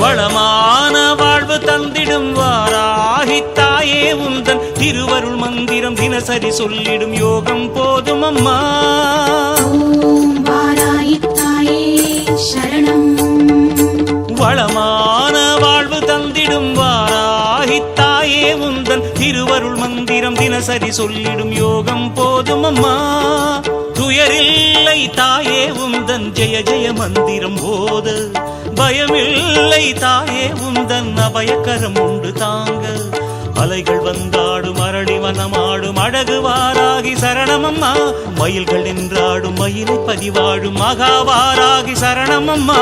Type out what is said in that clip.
வளமான வாழ்வு தந்திடும் வாராகி தாயே உந்தன் திருவருள் மந்திரம் தினசரி சொல்லிடும் யோகம் போதும் அம்மா. ஓம் வாராகி தாயே சரணம். வளமான வாழ்வு தந்திடும் வாராகி தாயே உந்தன் திருவருள் மந்திரம் தினசரி சொல்லிடும் யோகம் போதும் அம்மா. துயரில்லை தாயே உந்தன் ஜெய ஜெய மந்திரம் போத, பயமில்லை தாயே உந்தன் அபயக்கரம் உண்டு தாங்க. அலைகள் வந்தாடும் அரளி வனமாடும் அழகு வாராகி சரணமம்மா. மயில்கள் நின்றாடும் மயிலை பதிவாடும் மகாவாராகி சரணமம்மா.